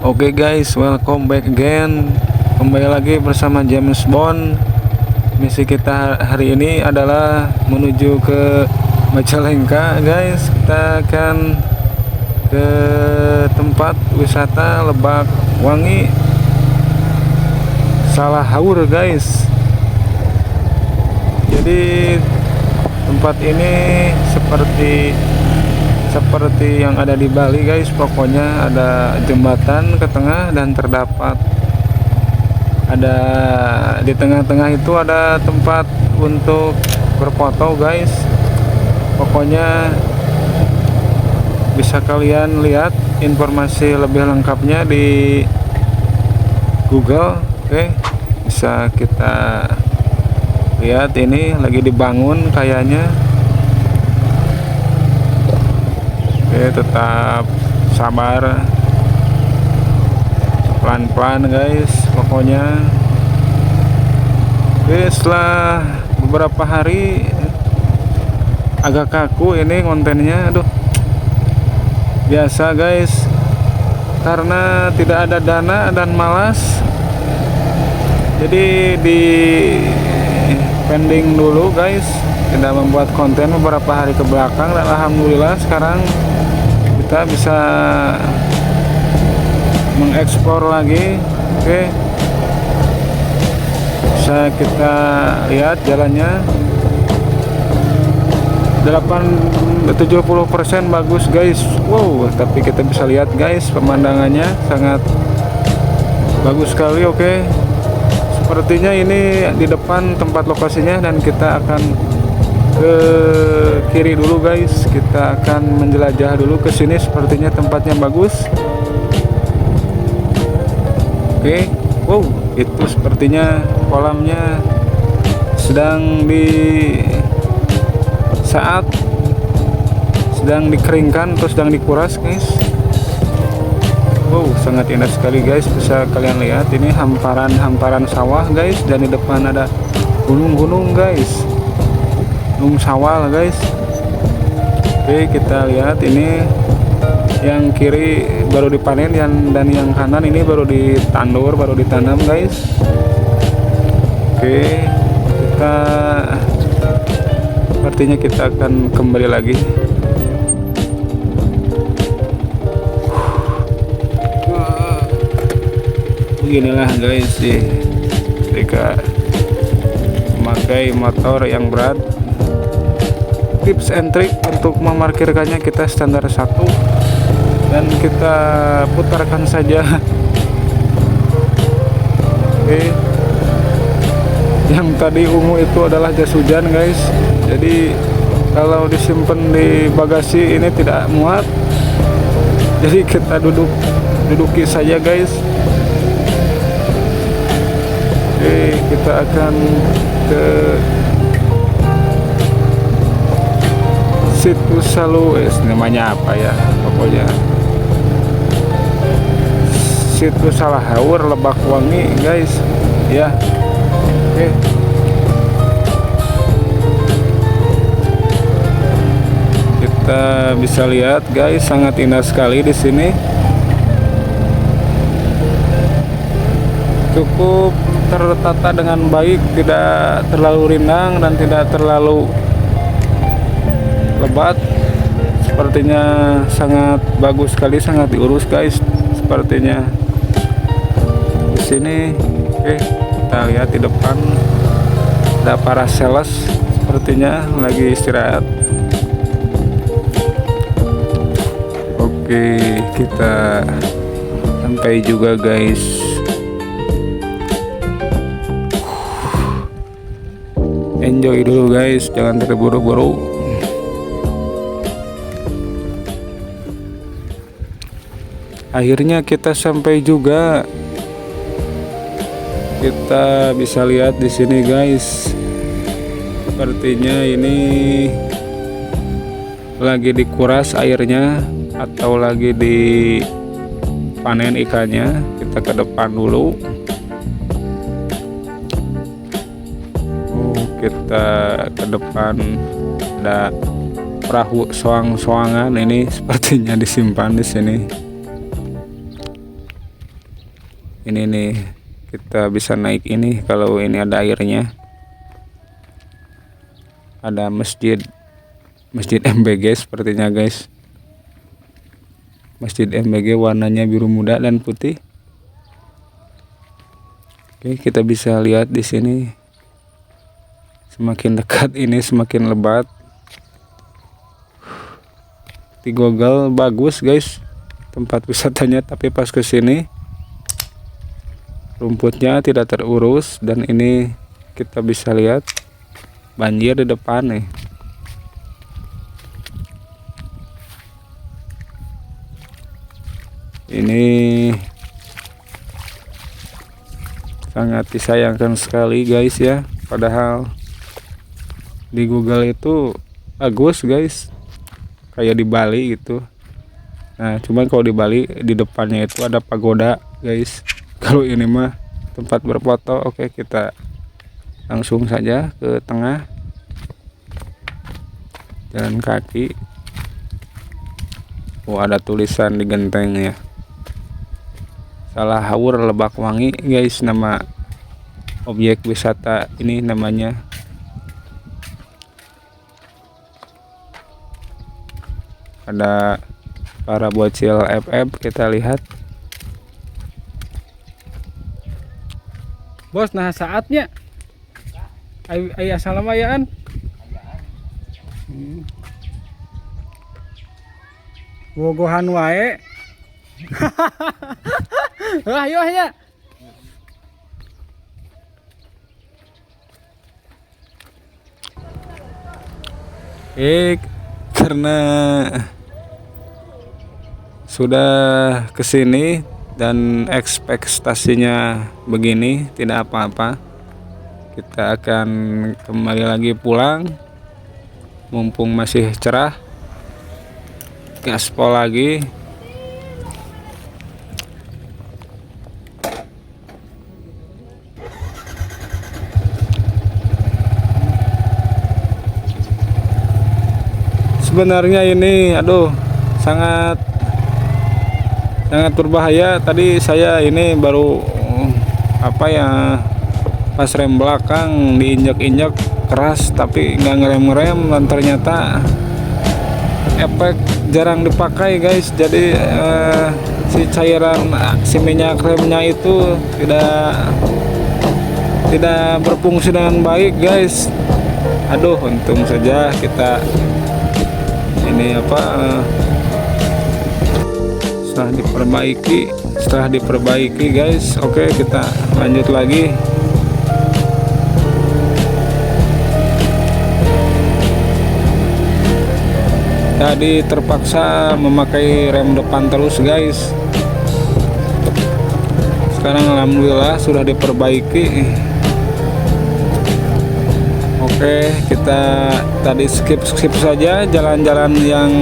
Oke guys, welcome back again. Kembali lagi bersama James Bond. Misi kita hari ini adalah menuju ke Majalengka guys. Kita akan ke tempat wisata Lebak Wangi Salahaur guys. Jadi tempat ini seperti yang ada di Bali guys. Pokoknya ada jembatan ke tengah dan terdapat di tengah-tengah itu ada tempat untuk berfoto guys. Pokoknya bisa kalian lihat informasi lebih lengkapnya di Google. Oke, bisa kita lihat, ini lagi dibangun kayaknya. Oke, tetap sabar, pelan-pelan guys pokoknya. Oke, setelah beberapa hari agak kaku ini kontennya, aduh. Biasa guys, karena tidak ada dana dan malas, jadi di pending dulu guys, tidak membuat konten beberapa hari ke belakang, dan alhamdulillah sekarang kita bisa mengeksplor lagi. Oke, bisa kita lihat jalannya 70% bagus guys. Wow, tapi kita bisa lihat guys, pemandangannya sangat bagus sekali. Oke, sepertinya ini di depan tempat lokasinya, dan kita akan ke kiri dulu guys. Kita akan menjelajah dulu ke sini, sepertinya tempatnya bagus. Oke, wow, itu sepertinya kolamnya sedang dikeringkan atau sedang dikuras guys. Wow, sangat indah sekali guys. Bisa kalian lihat ini hamparan sawah guys, dan di depan ada gunung-gunung guys, gunung sawal guys. Oke, kita lihat ini yang kiri baru dipanen, dan yang kanan ini baru ditandur, baru ditanam guys. Oke, sepertinya kita akan kembali lagi. Beginilah guys ketika memakai motor yang berat. Tips and trick untuk memarkirkannya, kita standar 1 dan kita putarkan saja. Oke, yang tadi ungu itu adalah jas hujan guys, jadi kalau disimpan di bagasi ini tidak muat, jadi kita duduki saja guys. Oke, kita akan ke situs namanya apa ya, pokoknya situs Salahaur Lebak Wangi guys ya. Oke, kita bisa lihat guys, sangat indah sekali di sini. Cukup tertata dengan baik, tidak terlalu rindang dan tidak terlalu lebat. Sepertinya sangat bagus sekali, sangat diurus guys sepertinya di sini. Oke, kita lihat di depan ada para sales, sepertinya lagi istirahat. Oke, kita sampai juga guys. Enjoy dulu guys, jangan terburu-buru. Akhirnya kita sampai juga. Kita bisa lihat di sini guys, sepertinya ini lagi dikuras airnya atau lagi dipanen ikannya. Kita ke depan dulu. Kita ke depan ada perahu soang-soangan, ini sepertinya disimpan di sini. Ini nih, kita bisa naik ini kalau ini ada airnya. Ada masjid MBG sepertinya guys. Masjid MBG warnanya biru muda dan putih. Oke, kita bisa lihat di sini. Semakin dekat ini semakin lebat. Di Google bagus guys tempat wisatanya, tapi pas ke sini rumputnya tidak terurus dan ini kita bisa lihat banjir di depan nih. Ini sangat disayangkan sekali guys ya, padahal di Google itu bagus guys, kayak di Bali gitu. Nah cuman kalau di Bali di depannya itu ada pagoda guys. Kalau ini mah tempat berfoto. Oke, kita langsung saja ke tengah jalan kaki. Oh, ada tulisan di gentengnya. Salahawur Lebakwangi guys, nama objek wisata ini namanya. Ada para bocil FF, kita lihat. Bos, nah saatnya ay assalamualaikum. Wogohan wae. Wah, yo ya. Karena sudah kesini dan ekspektasinya begini, tidak apa-apa, kita akan kembali lagi pulang mumpung masih cerah, gaspol lagi. Sebenarnya ini sangat berbahaya. Tadi saya ini baru pas rem belakang diinjak-injak keras tapi nggak ngerem dan ternyata efek jarang dipakai guys. Jadi si minyak remnya itu tidak berfungsi dengan baik guys. Untung saja kita ini setelah diperbaiki guys. Oke, kita lanjut lagi. Tadi terpaksa memakai rem depan terus guys. Sekarang alhamdulillah sudah diperbaiki. Oke, kita tadi skip saja jalan-jalan yang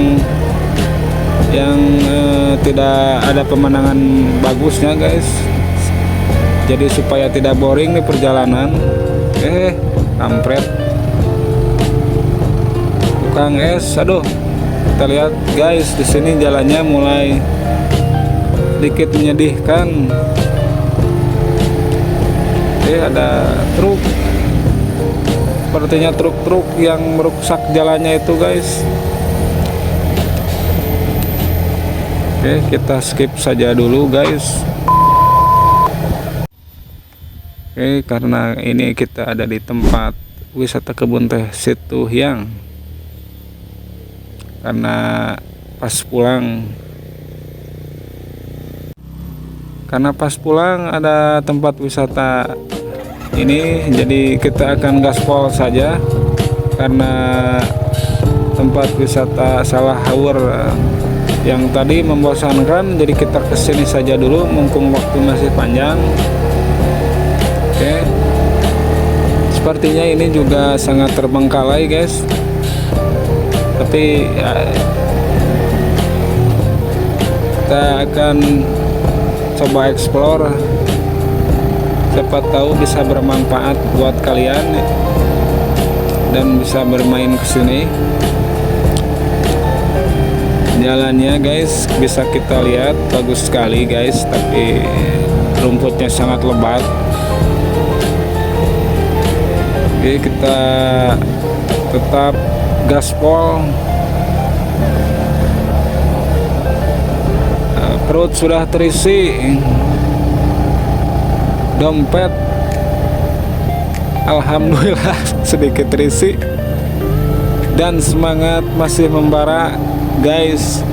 tidak ada pemandangan bagusnya guys. Jadi supaya tidak boring nih perjalanan. Kampret tukang es. Kita lihat guys, di sini jalannya mulai sedikit menyedihkan. Ada truk, sepertinya truk-truk yang merusak jalannya itu guys. Oke, kita skip saja dulu guys. Oke, karena ini kita ada di tempat wisata kebun teh Situhiang. Karena pas pulang ada tempat wisata ini, jadi kita akan gaspol saja karena tempat wisata Salahawur yang tadi membosankan, jadi kita kesini saja dulu mumpung waktu masih panjang. Oke, sepertinya ini juga sangat terbengkalai guys, tapi kita akan coba explore, siapa tahu bisa bermanfaat buat kalian dan bisa bermain kesini. Jalannya guys bisa kita lihat bagus sekali guys, tapi rumputnya sangat lebat. Oke, kita tetap gaspol. Perut sudah terisi, dompet alhamdulillah sedikit terisi, dan semangat masih membara guys.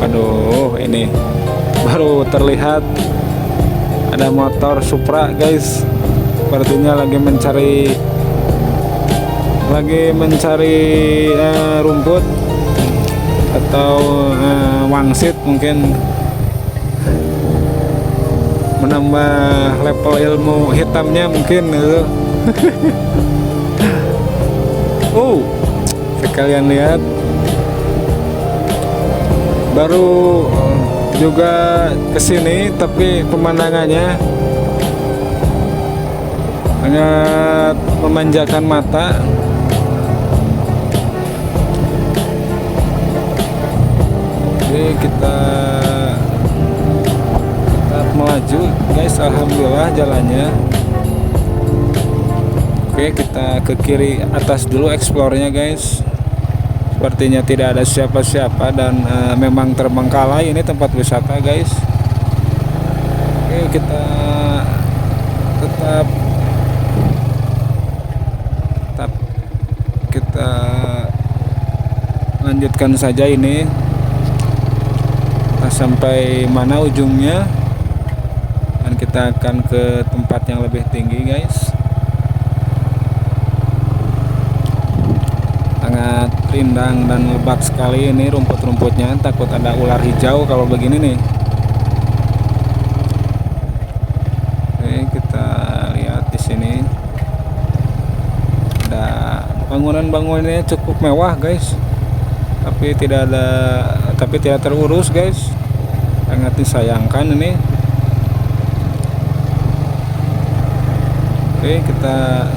Waduh, ini baru terlihat ada motor Supra guys, sepertinya lagi mencari rumput atau wangsit, mungkin menambah level ilmu hitamnya mungkin gitu. Sekalian lihat, baru juga kesini tapi pemandangannya sangat memanjakan mata. Oke, kita tetap melaju guys, alhamdulillah jalannya. Oke, kita ke kiri atas dulu explore-nya guys. Sepertinya tidak ada siapa-siapa dan memang terbengkalai ini tempat wisata guys. Oke, kita tetap kita lanjutkan saja ini. Kita sampai mana ujungnya, dan kita akan ke tempat yang lebih tinggi guys. Sangat rindang dan lebat sekali ini rumput-rumputnya, takut ada ular hijau kalau begini nih. Oke, kita lihat di sini ada bangunan-bangunannya cukup mewah guys, tapi tidak terurus guys, sangat disayangkan ini. Oke, kita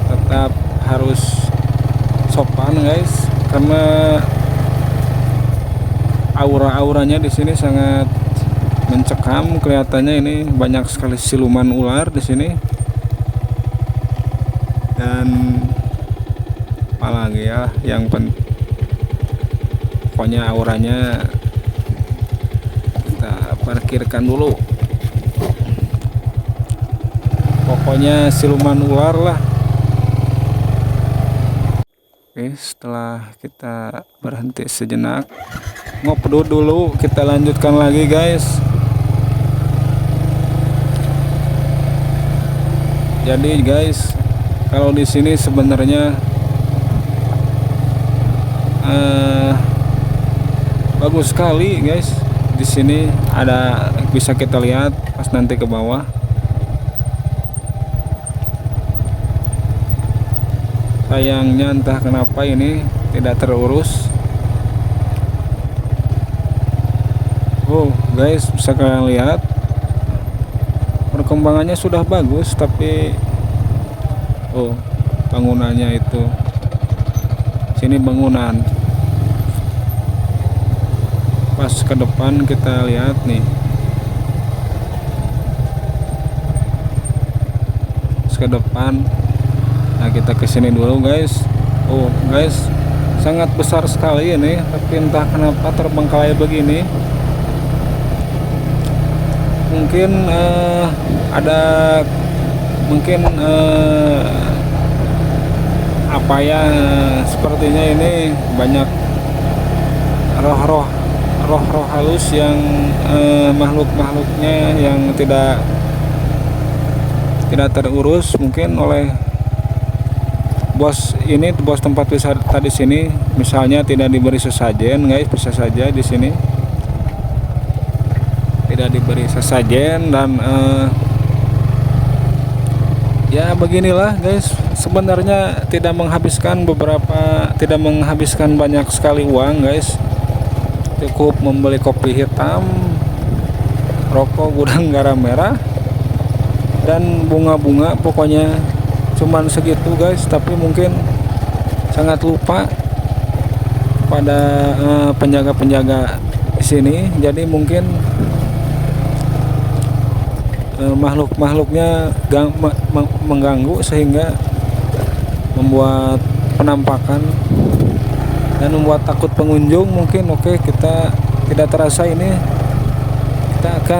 tetap harus sopan guys, karena aura-auranya di sini sangat mencekam. Kelihatannya ini banyak sekali siluman ular di sini, dan apalagi ya yang pokoknya auranya kita parkirkan dulu. Pokoknya siluman ular lah. Oke, setelah kita berhenti sejenak ngobrol dulu, kita lanjutkan lagi guys. Jadi guys, kalau di sini sebenarnya bagus sekali guys. Di sini ada, bisa kita lihat pas nanti ke bawah. Sayangnya entah kenapa ini tidak terurus. Guys, bisa kalian lihat perkembangannya sudah bagus, tapi bangunannya itu, sini bangunan. Pas ke depan kita lihat nih, ke depan. Nah, kita kesini dulu guys. Guys, sangat besar sekali ini, tapi entah kenapa terbengkalai begini. Mungkin apa ya, sepertinya ini banyak roh-roh halus yang makhluk-makhluknya yang tidak terurus mungkin oleh bos tempat wisata di sini. Misalnya tidak diberi sesajen guys, bisa saja di sini tidak diberi sesajen, dan ya beginilah guys. Sebenarnya tidak menghabiskan banyak sekali uang guys, cukup membeli kopi hitam, rokok gudang garam merah, dan bunga-bunga. Pokoknya cuman segitu guys, tapi mungkin sangat lupa pada penjaga-penjaga di sini. Jadi mungkin makhluk-makhluknya mengganggu sehingga membuat penampakan dan membuat takut pengunjung mungkin. Oke, kita tidak terasa ini kita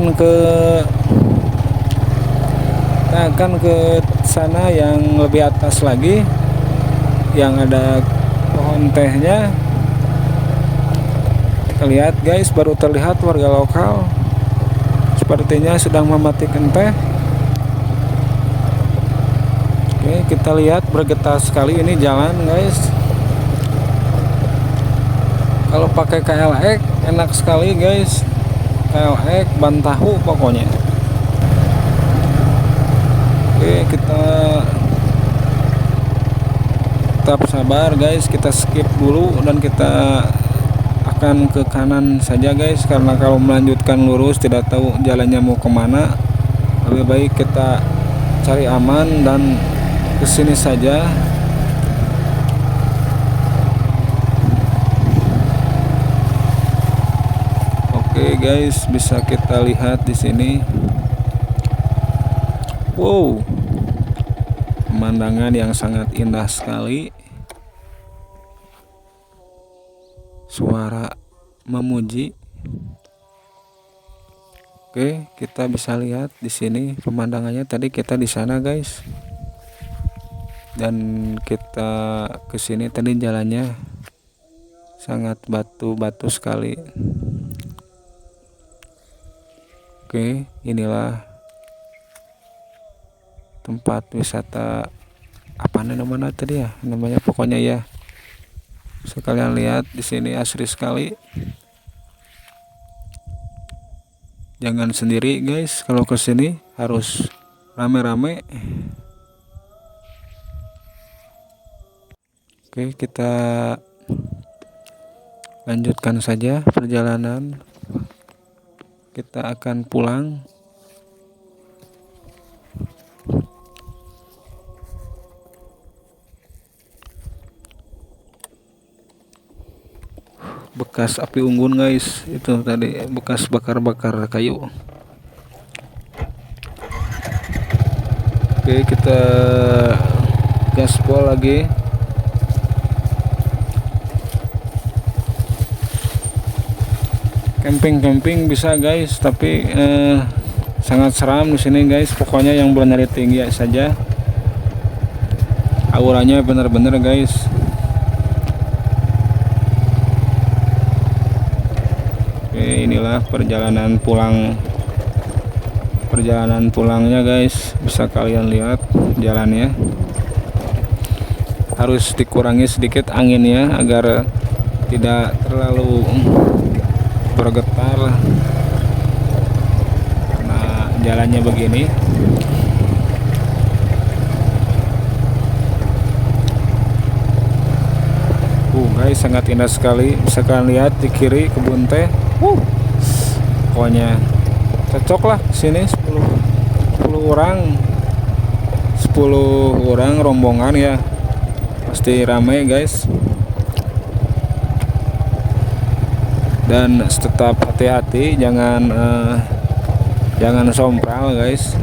akan ke sana yang lebih atas lagi yang ada pohon tehnya. Kita lihat guys, baru terlihat warga lokal sepertinya sedang mematikan teh. Oke, kita lihat bergetar sekali ini jalan guys. Kalau pakai KLX enak sekali guys, KLX ban tahu pokoknya. Oke, kita tetap sabar guys, kita skip dulu dan kita akan ke kanan saja guys, karena kalau melanjutkan lurus tidak tahu jalannya mau kemana. Lebih baik kita cari aman dan kesini saja. Oke guys, bisa kita lihat di sini. Wow, pemandangan yang sangat indah sekali. Suara memuji. Oke, kita bisa lihat di sini pemandangannya. Tadi kita di sana guys, dan kita ke sini tadi jalannya sangat batu-batu sekali. Oke, inilah tempat wisata apa namanya tadi ya, namanya pokoknya ya. Sekalian lihat di sini asri sekali. Jangan sendiri guys, kalau ke sini harus rame-rame. Oke, kita lanjutkan saja perjalanan. Kita akan pulang. Bekas api unggun guys, itu tadi bekas bakar-bakar kayu. Oke, kita gaspol lagi. Camping bisa guys, tapi sangat seram di sini guys. Pokoknya yang berani tinggi saja. Auranya benar-benar guys. Inilah perjalanan pulangnya guys. Bisa kalian lihat jalannya, harus dikurangi sedikit anginnya agar tidak terlalu bergetar karena jalannya begini. Guys, sangat indah sekali. Bisa kalian lihat di kiri kebun teh. Pokoknya cocok lah sini 10 orang rombongan ya, pasti ramai guys. Dan tetap hati-hati, jangan sompral guys,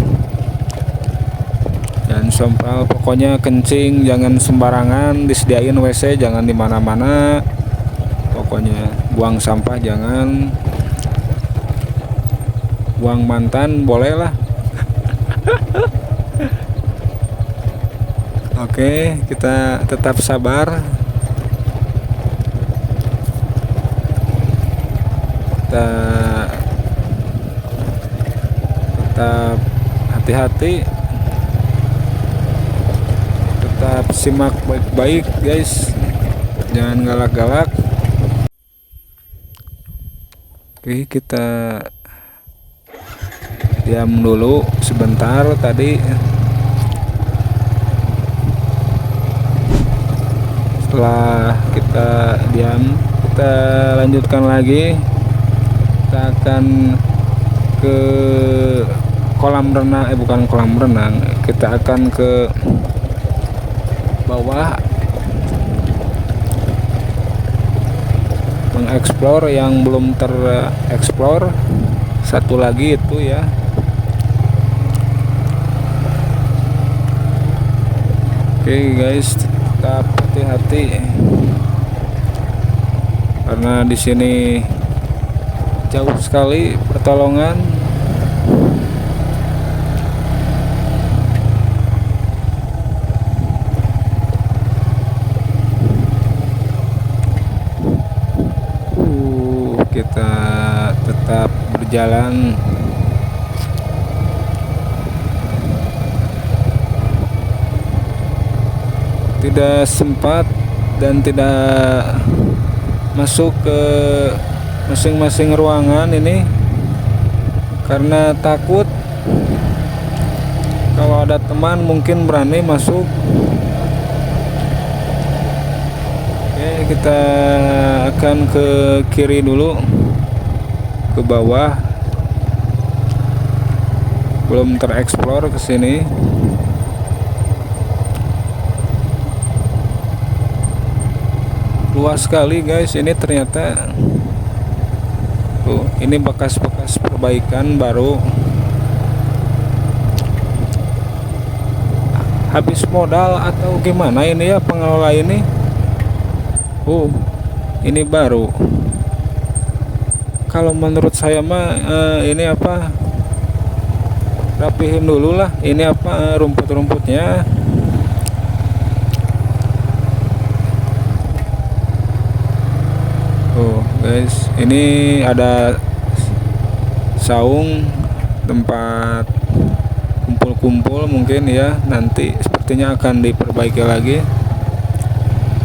jangan sompral. Pokoknya kencing jangan sembarangan, disediain WC jangan di mana-mana. Pokoknya buang sampah jangan, buang mantan boleh lah. Oke, kita tetap sabar, kita tetap hati-hati, tetap simak baik-baik guys, jangan galak-galak. Oke, kita diam dulu sebentar tadi. Setelah kita diam, kita lanjutkan lagi. Kita akan ke kolam renang, bukan kolam renang, kita akan ke bawah mengeksplor yang belum tereksplor. Satu lagi itu ya. Oke guys, tetap hati-hati karena di sini jauh sekali pertolongan. Kita tetap berjalan. Tidak sempat dan tidak masuk ke masing-masing ruangan ini karena takut kalau ada teman mungkin berani masuk. Oke, kita akan ke kiri dulu, ke bawah, belum tereksplor ke sini. Luas sekali guys, ini ternyata tuh, ini bekas-bekas perbaikan baru. Habis modal atau gimana ini ya pengelola ini? Ini baru. Kalau menurut saya mah ini apa? Rapihin dulu lah. Ini apa rumput-rumputnya? Guys, ini ada saung tempat kumpul-kumpul mungkin ya, nanti sepertinya akan diperbaiki lagi.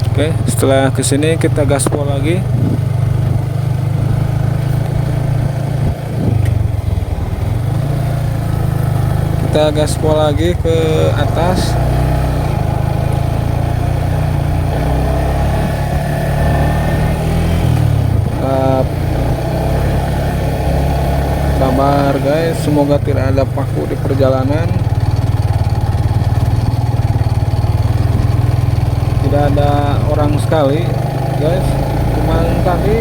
Oke, setelah kesini kita gaspol lagi. Kita gaspol lagi ke atas. Sabar guys, semoga tidak ada paku di perjalanan. Tidak ada orang sekali guys, cuman tadi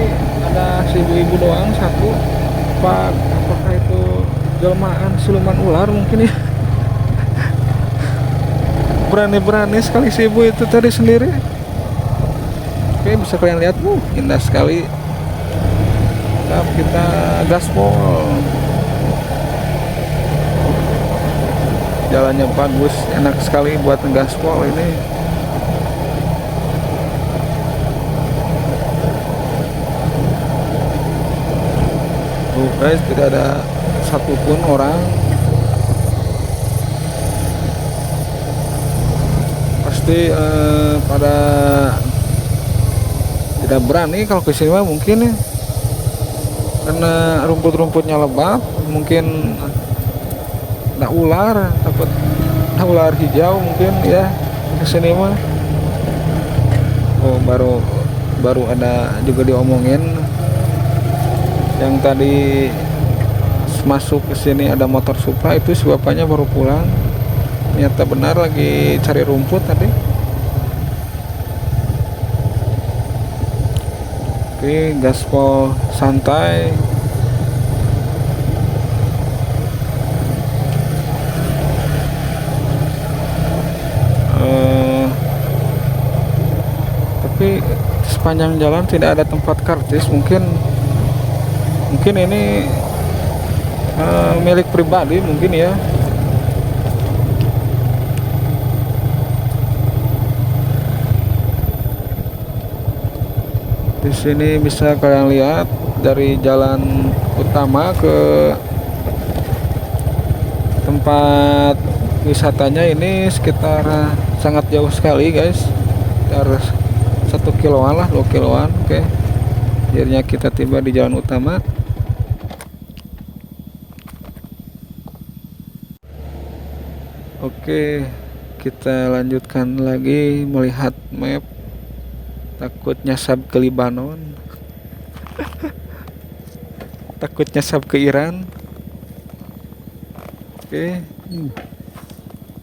ada si ibu-ibu doang satu. Apakah itu jelmaan siluman ular mungkin ya? Berani-berani sekali si ibu itu tadi sendiri. Oke, bisa kalian lihat, indah sekali. Kita gaspol. Jalannya bagus, enak sekali buat ngegaspol ini. Guys, tidak ada satupun orang. Pasti pada tidak berani kalau ke sini mungkin ya. Karena rumput-rumputnya lebat, mungkin ada ular, takut ada ular hijau mungkin ya kesini mah. Baru ada juga diomongin yang tadi masuk ke sini ada motor Supra, itu si bapaknya baru pulang. Ternyata benar lagi cari rumput tadi. Oke, gaspol santai. Tapi sepanjang jalan tidak ada tempat karcis. Mungkin ini milik pribadi mungkin ya. Di sini bisa kalian lihat dari jalan utama ke tempat wisatanya ini sekitar sangat jauh sekali guys, sekitar 1 kiloan lah, 2 kiloan. Oke, akhirnya kita tiba di jalan utama. Oke, kita lanjutkan lagi melihat map. Takut nyasar ke Libanon. Takut nyasar ke Iran. Oke,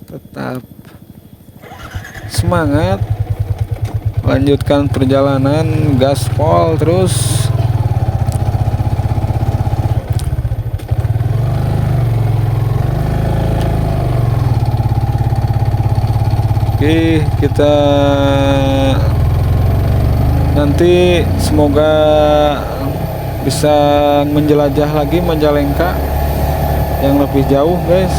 tetap semangat, lanjutkan perjalanan, gaspol terus. kita nanti semoga bisa menjelajah lagi Majalengka yang lebih jauh guys.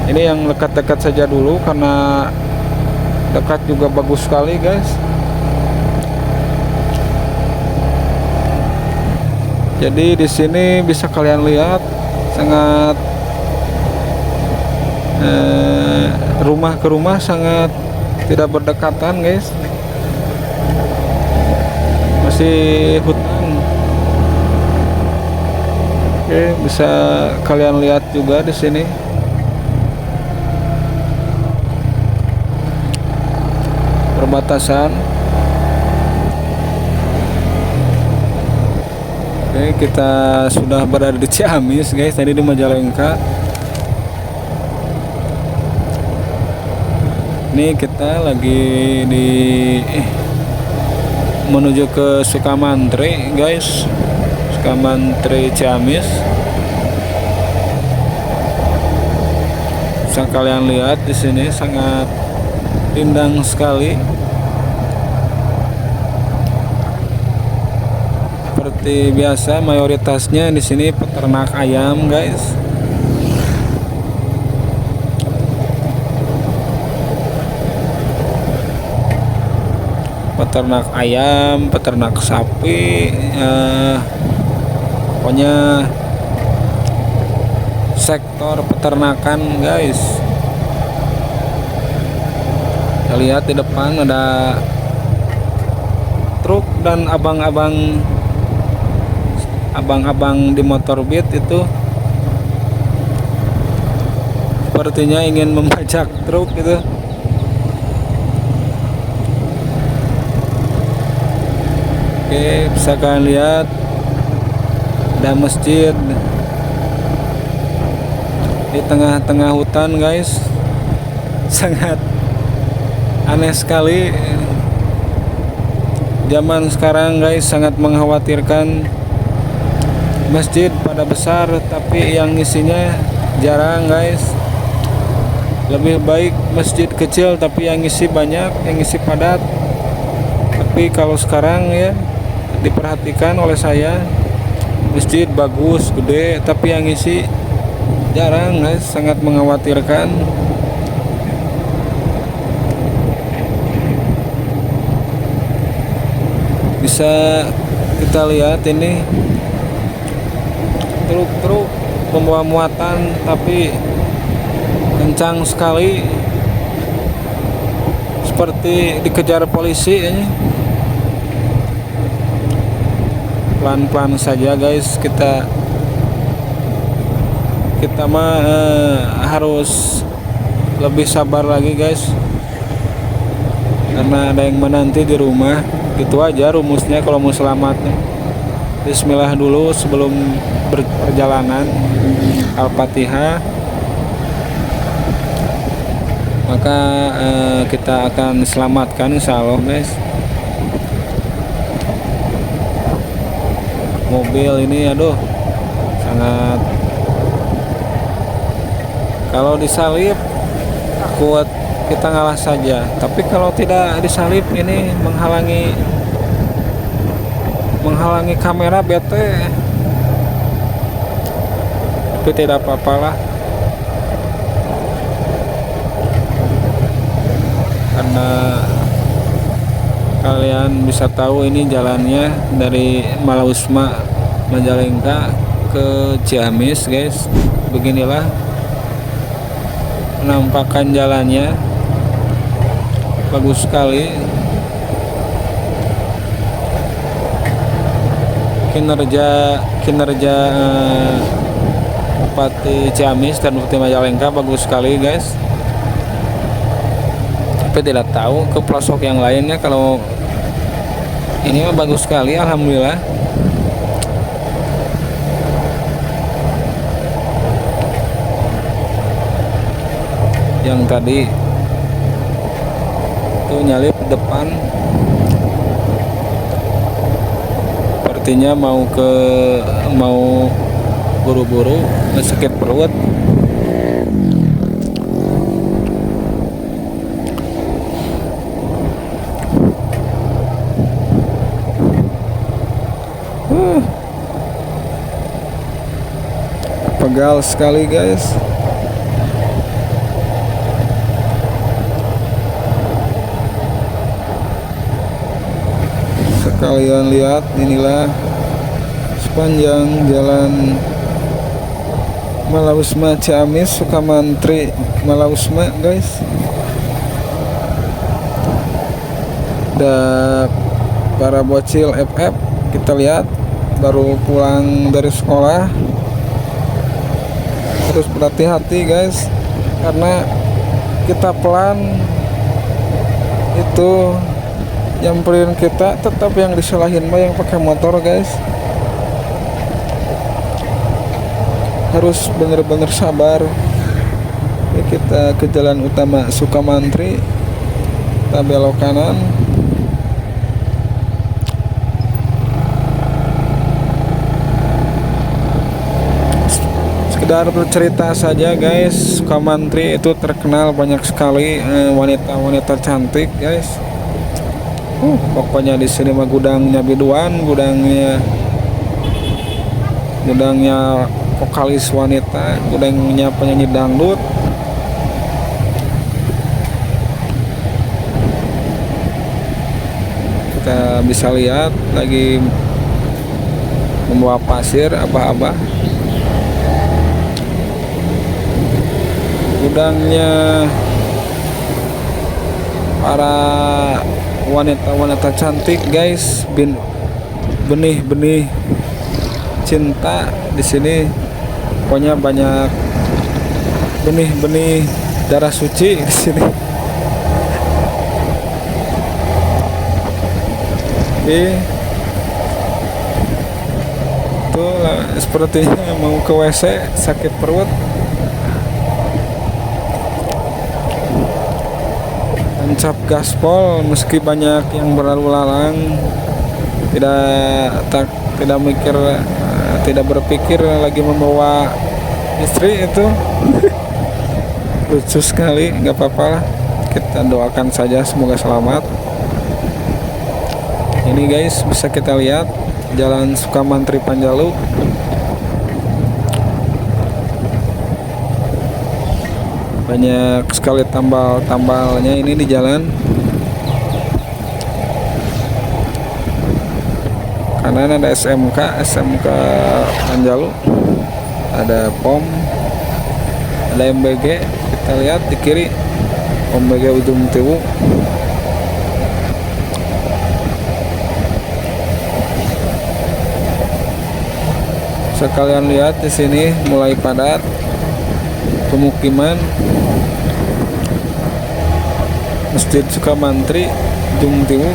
Ini yang dekat-dekat saja dulu karena dekat juga bagus sekali guys. Jadi di sini bisa kalian lihat sangat rumah ke rumah sangat tidak berdekatan guys. Masih hutan. Oke, bisa kalian lihat juga di sini. Perbatasan. Oke, kita sudah berada di Ciamis guys, tadi di Majalengka. Ini kita lagi menuju ke Sukamantri guys, Sukamantri Ciamis. Bisa kalian lihat di sini sangat rindang sekali. Seperti biasa mayoritasnya di sini peternak ayam guys. Peternak ayam, peternak sapi, pokoknya sektor peternakan guys. Kita lihat di depan ada truk dan abang-abang di motor beat itu sepertinya ingin membajak truk gitu. Oke, bisa kalian lihat ada masjid di tengah-tengah hutan guys. Sangat aneh sekali zaman sekarang guys, sangat mengkhawatirkan. Masjid pada besar tapi yang isinya jarang guys. Lebih baik masjid kecil tapi yang isi banyak, yang isi padat. Tapi kalau sekarang ya diperhatikan oleh saya, masjid bagus, gede, tapi yang isi jarang guys, sangat mengkhawatirkan. Bisa kita lihat ini truk-truk membawa muatan tapi kencang sekali, seperti dikejar polisi ini. Pelan-pelan saja guys, kita mah harus lebih sabar lagi guys, karena ada yang menanti di rumah. Gitu aja rumusnya kalau mau selamat. Bismillah dulu sebelum berperjalanan, Al-Fatihah. Maka kita akan selamatkan insya Allah guys. Mobil ini aduh sangat, kalau disalip takut kita ngalah saja, tapi kalau tidak disalip ini menghalangi kamera bete. Tapi tidak apa-apalah, karena kalian bisa tahu ini jalannya dari Malausma Majalengka ke Ciamis guys. Beginilah penampakan jalannya, bagus sekali. Kinerja Bupati Ciamis dan Bupati Majalengka bagus sekali guys. Tapi tidak tahu ke pelosok yang lainnya, kalau ini mah bagus sekali alhamdulillah. Yang tadi tuh nyalip depan, sepertinya mau buru-buru, sakit perut. uh, pegal sekali guys. Sekalian lihat, inilah sepanjang jalan Malausma Ciamis Sukamantri Malausma guys. Dan para bocil FF kita lihat baru pulang dari sekolah, harus berhati-hati guys karena kita pelan itu nyamperin kita, tetap yang disalahin mah yang pakai motor guys. Harus bener-bener sabar ya. Kita ke jalan utama Sukamantri, kita belok kanan. Sekedar bercerita saja guys, Sukamantri itu terkenal banyak sekali wanita-wanita cantik guys. Pokoknya di sini mah gudangnya biduan, gudangnya vokalis wanita, gudangnya penyanyi dangdut. Kita bisa lihat lagi membawa pasir abah-abah. Gudangnya para wanita-wanita cantik guys, benih-benih cinta di sini. Pokoknya banyak benih-benih darah suci di sini. Oke, tuh sepertinya mau ke WC, sakit perut. Tancap gaspol meski banyak yang berlalu lalang, tidak mikir, tidak berpikir lagi membawa istri itu. Lucu sekali, nggak apa-apa lah, kita doakan saja semoga selamat. Ini guys bisa kita lihat jalan Sukamantri Panjalu. Banyak sekali tambal-tambalnya ini di jalan. Kanan ada SMK Panjalu, ada POM, ada MBG. Kita lihat di kiri MBG Ujung Tiwu. Sekalian lihat di sini mulai padat pemukiman. Masjid Sukamantri Ujung Tiwu.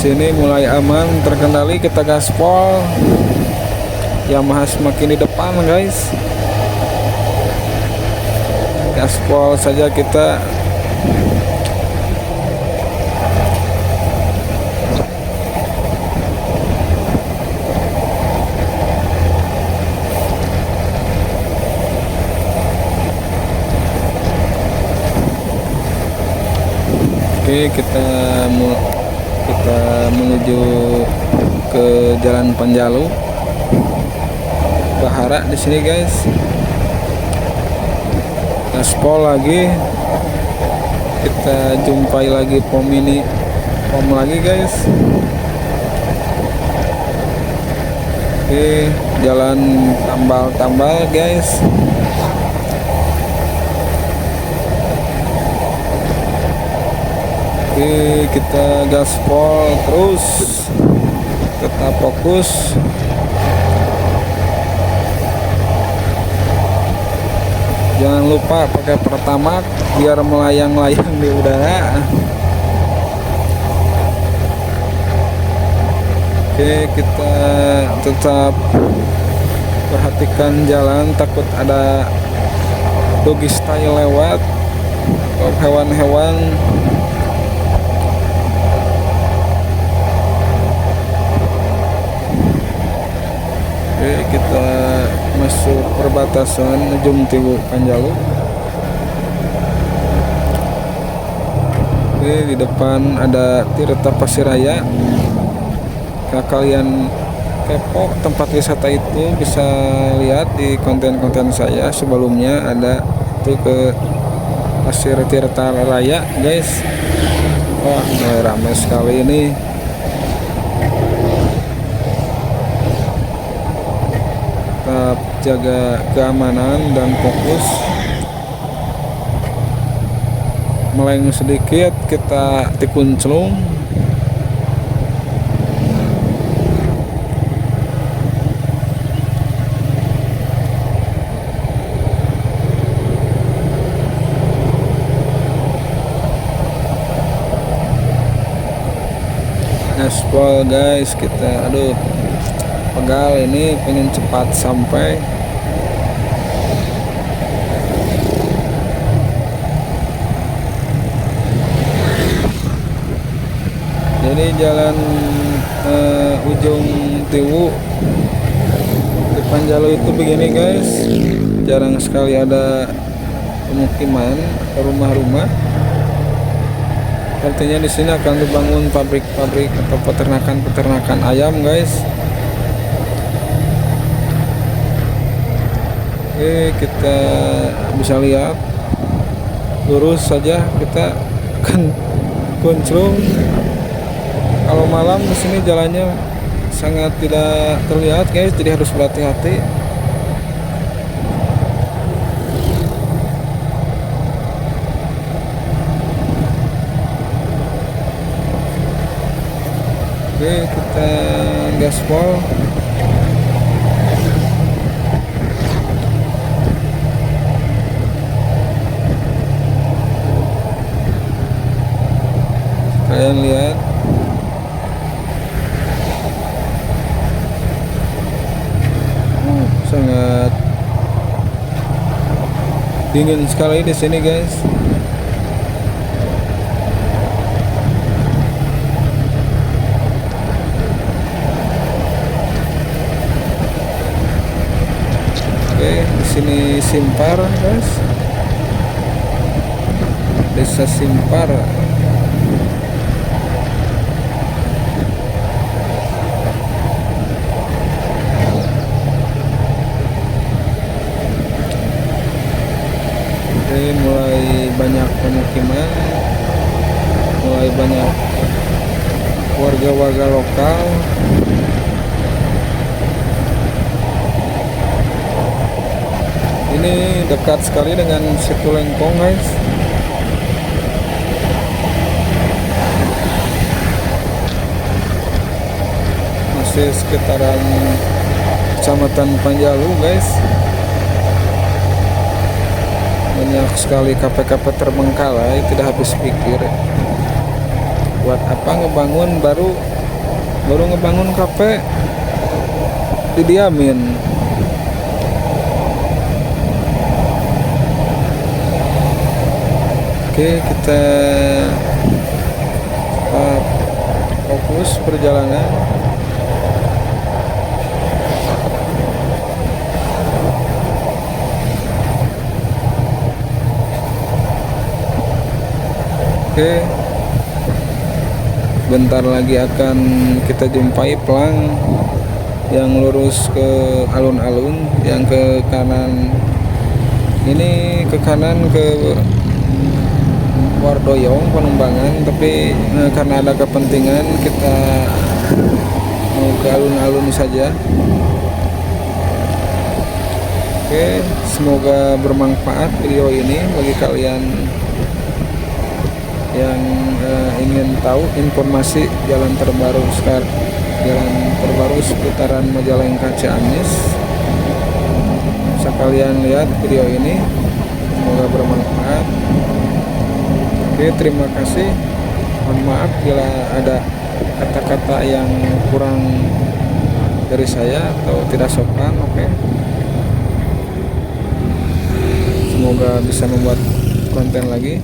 Sini mulai aman, terkendali, kita gaspol. Yamaha semakin di depan guys. Gaspol saja kita. Oke, kita menuju ke Jalan Panjalu Bahara di sini guys. Gaspol lagi, kita jumpai lagi pom lagi guys. Oke, jalan tambal guys. Oke, kita gaspol terus, tetap fokus. Jangan lupa pakai pertamax biar melayang-layang di udara. Oke, kita tetap perhatikan jalan, takut ada doggy style lewat atau hewan-hewan. Oke, kita masuk perbatasan Ujung Tiwu Panjalu. Oke, di depan ada Tirta Pasiraya. Kalau kalian kepo tempat wisata itu bisa lihat di konten-konten saya sebelumnya, ada itu ke Pasir Tirta Raya guys. Wah, mulai ramai sekali ini. Tetap jaga keamanan dan fokus. Meleng sedikit kita tikunclung. Gaspol guys, kita aduh pegal ini, pengen cepat sampai. Jadi jalan ujung Tiwu depan jalur itu begini guys, jarang sekali ada pemukiman atau rumah-rumah. Artinya di sini akan dibangun pabrik-pabrik atau peternakan ayam guys. Oke, kita bisa lihat lurus saja, kita akan kunclung. Kalau malam di sini jalannya sangat tidak terlihat guys, jadi harus berhati-hati. Oke, kita gaspol. Kalian lihat sangat dingin sekali di sini guys. Oke, di sini Simpar guys, Desa Simpar. Mulai banyak pemukiman, mulai banyak warga-warga lokal. Ini dekat sekali dengan Situ Lengkong guys. Masih sekitaran Kecamatan Panjalu guys. Banyak sekali kafe-kafe terbengkalai, tidak habis pikir. Buat apa ngebangun baru ngebangun kafe didiamin. Oke, kita fokus perjalanan. Oke, bentar lagi akan kita jumpai pelang yang lurus ke alun-alun, yang ke kanan ini ke kanan ke Wardoyong Penumbangan, tapi karena ada kepentingan kita mau ke alun-alun saja. Oke, semoga bermanfaat video ini bagi kalian yang ingin tahu informasi jalan terbaru seputaran Majalengka Ciamis. Bisa kalian lihat video ini, semoga bermanfaat. Oke, terima kasih. Mohon maaf bila ada kata-kata yang kurang dari saya atau tidak sopan. Oke, semoga bisa membuat konten lagi.